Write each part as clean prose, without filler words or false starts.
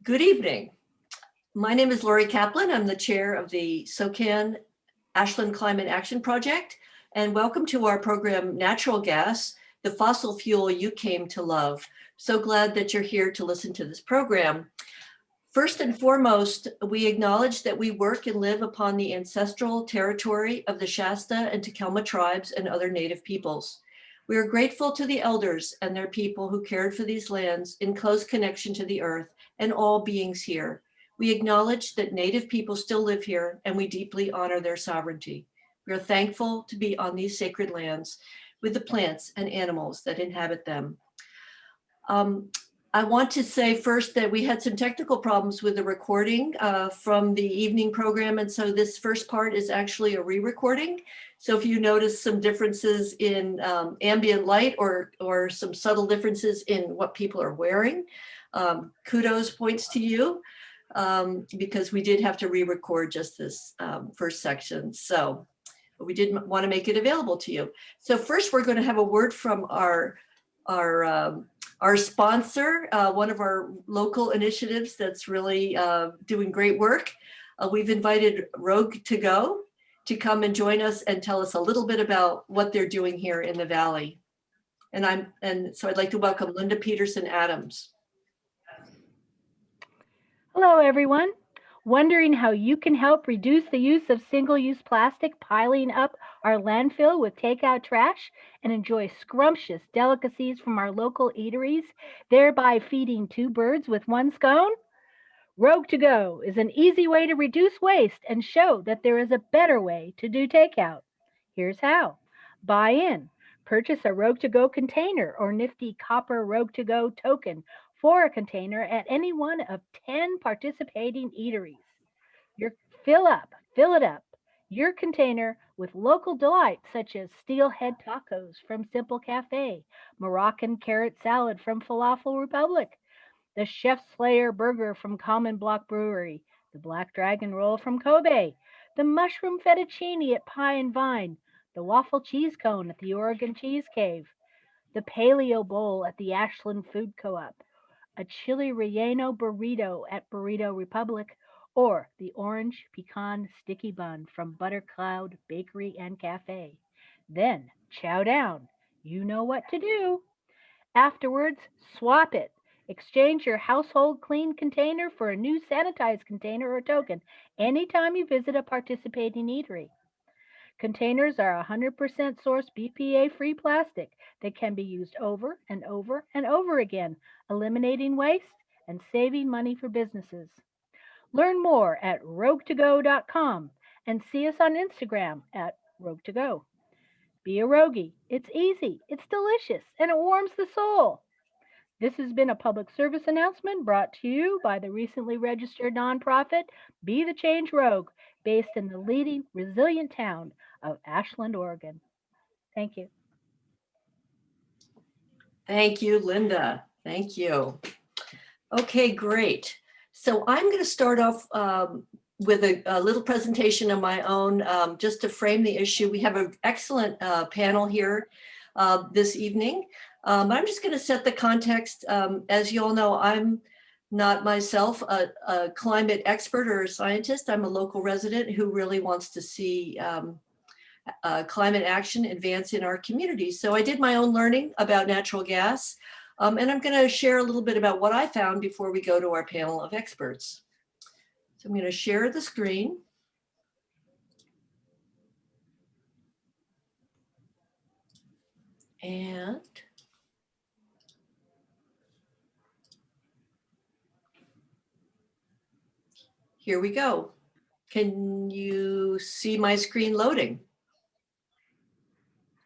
Good evening. My name is Lori Kaplan. I'm the chair of the SOCAN-Ashland Climate Action Project, and welcome to our program, Natural Gas, the fossil fuel you came to love. So glad that you're here to listen to this program. First and foremost, we acknowledge that we work and live upon the ancestral territory of the Shasta and Takelma tribes and other Native peoples. We are grateful to the elders and their people who cared for these lands in close connection to the earth and all beings here. We acknowledge that Native people still live here and we deeply honor their sovereignty. We are thankful to be on these sacred lands with the plants and animals that inhabit them. I want to say first that we had some technical problems with the recording from the evening program, and so this first part is actually a re-recording. So if you notice some differences in ambient light or some subtle differences in what people are wearing, kudos points to you, because we did have to re-record just this first section. So we did want to make it available to you. So first we're going to have a word from our sponsor, one of our local initiatives that's really doing great work. We've invited Rogue to Go to come and join us and tell us a little bit about what they're doing here in the Valley. And so I'd like to welcome Linda Peterson-Adams. Hello, everyone. Wondering how you can help reduce the use of single-use plastic piling up our landfill with takeout trash and enjoy scrumptious delicacies from our local eateries, thereby feeding two birds with one scone? Rogue to Go is an easy way to reduce waste and show that there is a better way to do takeout. Here's how. Buy in. Purchase a Rogue to Go container or nifty copper Rogue to Go token for a container at any one of 10 participating eateries. Fill it up, your container with local delights such as steelhead tacos from Simple Cafe, Moroccan carrot salad from Falafel Republic, the Chef Slayer burger from Common Block Brewery, the Black Dragon roll from Kobe, the mushroom fettuccine at Pie and Vine, the waffle cheese cone at the Oregon Cheese Cave, the paleo bowl at the Ashland Food Co-op, a chili relleno burrito at Burrito Republic, or the orange pecan sticky bun from Butter Cloud Bakery and Cafe. Then chow down. You know what to do. Afterwards, swap it. Exchange your household clean container for a new sanitized container or token anytime you visit a participating eatery. Containers are 100% sourced BPA-free plastic that can be used over and over and over again, eliminating waste and saving money for businesses. Learn more at rogue2go.com and see us on Instagram at rogue2go. Be a rogie. It's easy, it's delicious, and it warms the soul. This has been a public service announcement brought to you by the recently registered nonprofit Be the Change Rogue, based in the leading resilient town of Ashland, Oregon. Thank you. Thank you, Linda. Thank you. Okay, great. So I'm going to start off with a little presentation of my own, just to frame the issue. We have an excellent panel here this evening. I'm just going to set the context. As you all know, I'm not myself a climate expert or a scientist. I'm a local resident who really wants to see climate action advance in our community. So I did my own learning about natural gas, and I'm going to share a little bit about what I found before we go to our panel of experts. So I'm going to share the screen. And here we go. Can you see my screen loading?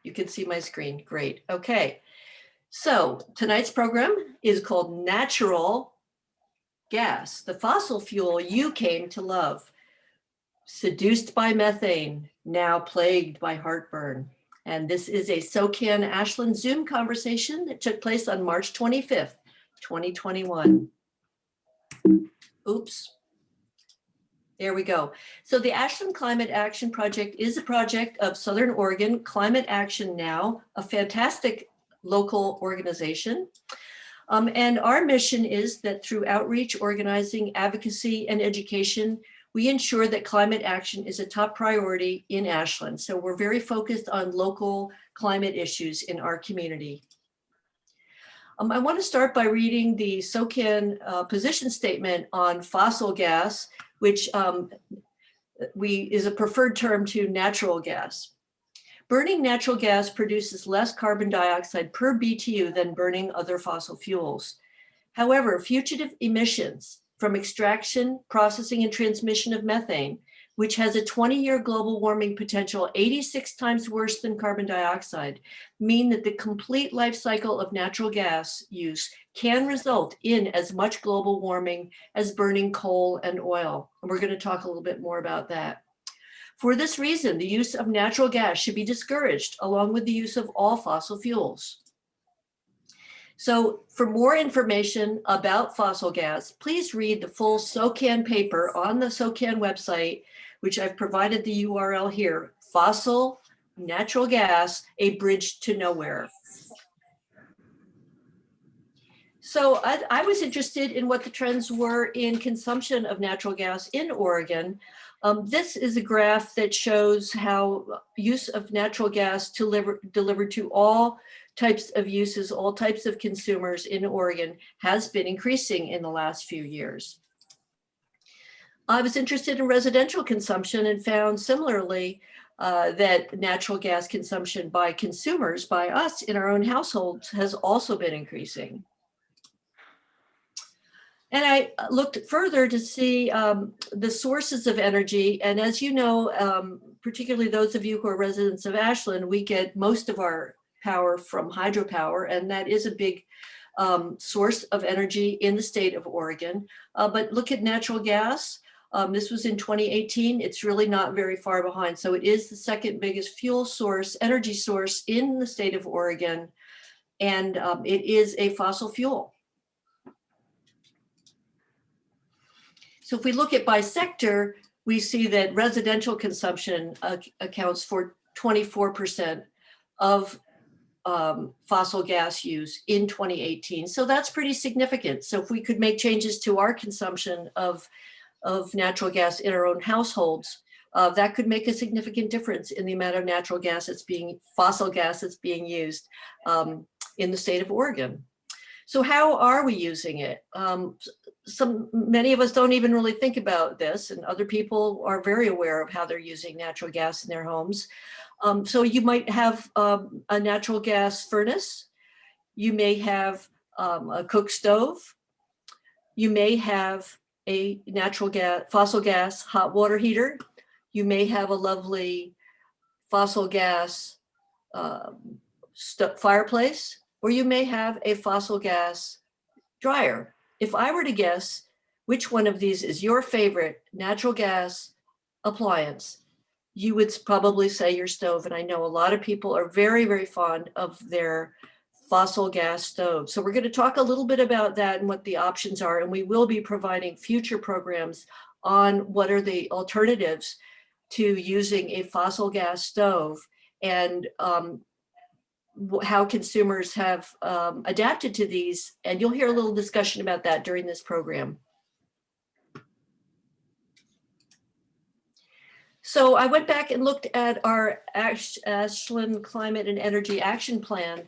You can see my screen. Great. Okay. So tonight's program is called Natural Gas, the fossil fuel you came to love. Seduced by methane, now plagued by heartburn. And this is a SOCAN-Ashland Zoom conversation that took place on March 25th, 2021. Oops. There we go. So the Ashland Climate Action Project is a project of Southern Oregon Climate Action Now, a fantastic local organization. And our mission is that through outreach, organizing, advocacy, and education, we ensure that climate action is a top priority in Ashland. So we're very focused on local climate issues in our community. I want to start by reading the SOCAN position statement on fossil gas, which is a preferred term to natural gas. Burning natural gas produces less carbon dioxide per BTU than burning other fossil fuels. However, fugitive emissions from extraction, processing, and transmission of methane, which has a 20-year global warming potential 86 times worse than carbon dioxide, mean that the complete life cycle of natural gas use can result in as much global warming as burning coal and oil. And we're going to talk a little bit more about that. For this reason, the use of natural gas should be discouraged, along with the use of all fossil fuels. So for more information about fossil gas, please read the full SOCAN paper on the SOCAN website, which I've provided the URL here, Fossil Natural Gas, A Bridge to Nowhere. So I was interested in what the trends were in consumption of natural gas in Oregon. This is a graph that shows how use of natural gas delivered to all types of uses, all types of consumers in Oregon has been increasing in the last few years. I was interested in residential consumption and found similarly that natural gas consumption by consumers, by us in our own households, has also been increasing. And I looked further to see the sources of energy. And as you know, particularly those of you who are residents of Ashland, we get most of our power from hydropower, and that is a big source of energy in the state of Oregon. But look at natural gas. This was in 2018. It's really not very far behind. So it is the second biggest fuel source, energy source in the state of Oregon. And it is a fossil fuel. So if we look at by sector, we see that residential consumption accounts for 24% of fossil gas use in 2018. So that's pretty significant. So if we could make changes to our consumption of natural gas in our own households, that could make a significant difference in the amount of natural gas fossil gas that's being used in the state of Oregon. So how are we using it? Many of us don't even really think about this, and other people are very aware of how they're using natural gas in their homes. So you might have a natural gas furnace. You may have a cook stove. You may have a fossil gas hot water heater. You may have a lovely fossil gas fireplace, or you may have a fossil gas dryer. If I were to guess which one of these is your favorite natural gas appliance, you would probably say your stove. And I know a lot of people are very, very fond of their fossil gas stove. So we're going to talk a little bit about that and what the options are. And we will be providing future programs on what are the alternatives to using a fossil gas stove and how consumers have adapted to these. And you'll hear a little discussion about that during this program. So I went back and looked at our Ashland Climate and Energy Action Plan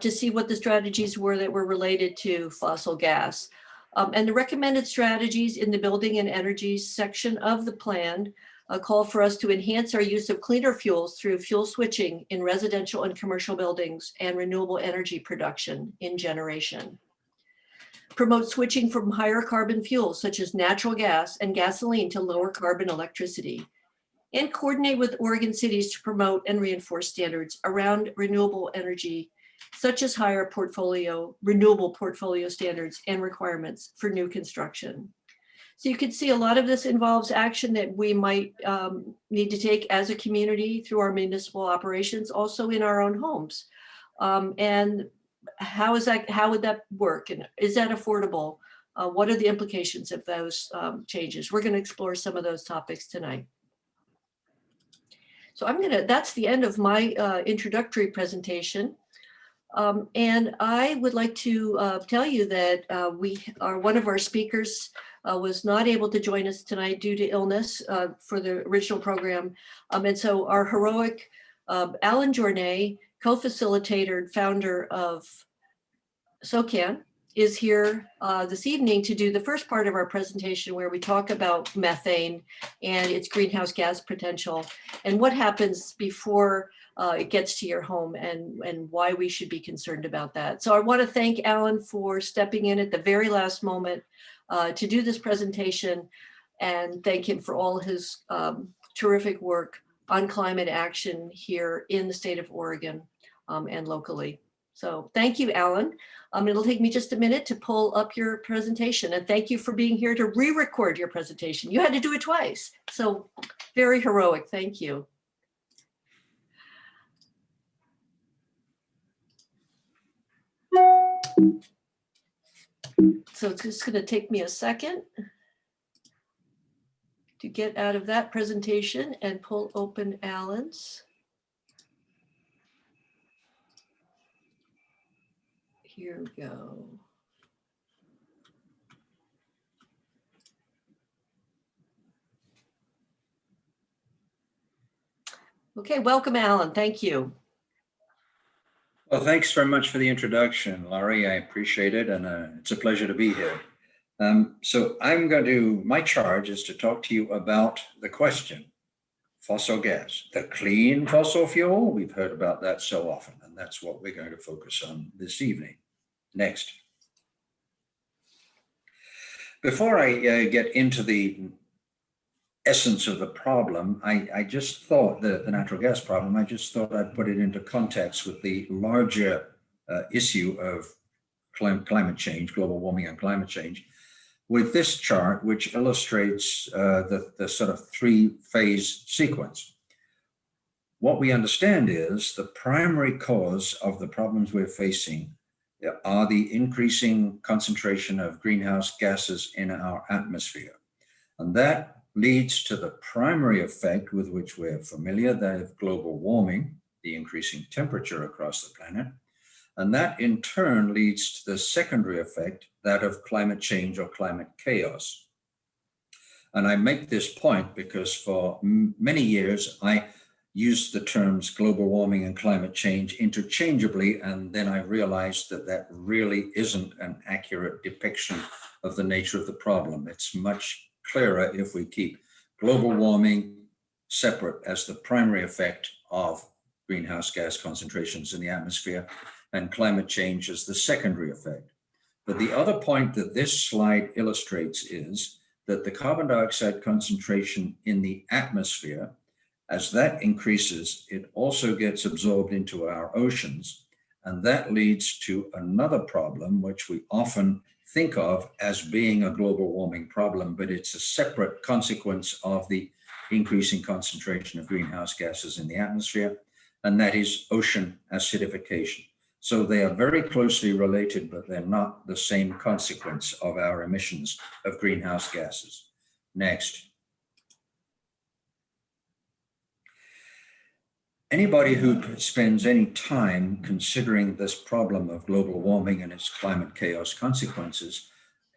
to see what the strategies were that were related to fossil gas. And the recommended strategies in the building and energy section of the plan call for us to enhance our use of cleaner fuels through fuel switching in residential and commercial buildings and renewable energy production in generation. Promote switching from higher carbon fuels such as natural gas and gasoline to lower carbon electricity. And coordinate with Oregon cities to promote and reinforce standards around renewable energy, such as higher renewable portfolio standards and requirements for new construction. So you can see a lot of this involves action that we might need to take as a community through our municipal operations, also in our own homes. And how would that work? And is that affordable? What are the implications of those changes? We're going to explore some of those topics tonight. So that's the end of my introductory presentation. And I would like to tell you that one of our speakers was not able to join us tonight due to illness for the original program. And so our heroic Alan Journay, co-facilitator and founder of SOCAN, is here this evening to do the first part of our presentation where we talk about methane and its greenhouse gas potential and what happens before it gets to your home and why we should be concerned about that. So I want to thank Alan for stepping in at the very last moment to do this presentation, and thank him for all his terrific work on climate action here in the state of Oregon and locally. So thank you, Alan. It'll take me just a minute to pull up your presentation, and thank you for being here to re-record your presentation. You had to do it twice, so very heroic, thank you. So it's just going to take me a second to get out of that presentation and pull open Alan's. Here we go. Okay, welcome, Alan. Thank you. Well, thanks very much for the introduction, Laurie. I appreciate it, and it's a pleasure to be here. So my charge is to talk to you about the question, fossil gas, the clean fossil fuel. We've heard about that so often, and that's what we're going to focus on this evening. Next. Before I get into the essence of the problem, I just thought the natural gas problem, I just thought I'd put it into context with the larger issue of climate change, global warming and climate change, with this chart, which illustrates the sort of three-phase sequence. What we understand is the primary cause of the problems we're facing are the increasing concentration of greenhouse gases in our atmosphere. And that leads to the primary effect with which we're familiar, that of global warming, the increasing temperature across the planet. And that in turn leads to the secondary effect, that of climate change or climate chaos. And I make this point because for many years, I used the terms global warming and climate change interchangeably, and then I realized that that really isn't an accurate depiction of the nature of the problem. It's much clearer if we keep global warming separate as the primary effect of greenhouse gas concentrations in the atmosphere, and climate change as the secondary effect. But the other point that this slide illustrates is that the carbon dioxide concentration in the atmosphere, as that increases, it also gets absorbed into our oceans. And that leads to another problem, which we often think of as being a global warming problem, but it's a separate consequence of the increasing concentration of greenhouse gases in the atmosphere, and that is ocean acidification. So they are very closely related, but they're not the same consequence of our emissions of greenhouse gases. Next. Anybody who spends any time considering this problem of global warming and its climate chaos consequences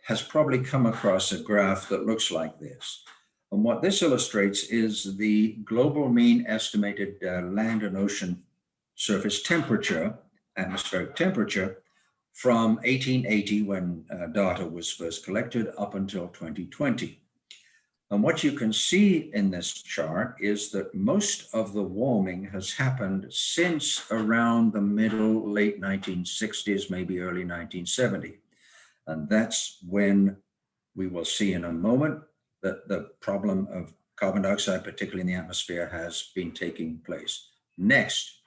has probably come across a graph that looks like this. And what this illustrates is the global mean estimated land and ocean surface temperature, atmospheric temperature, from 1880, when data was first collected, up until 2020. And what you can see in this chart is that most of the warming has happened since around the late 1960s, maybe early 1970. And that's when we will see in a moment that the problem of carbon dioxide, particularly in the atmosphere, has been taking place. Next.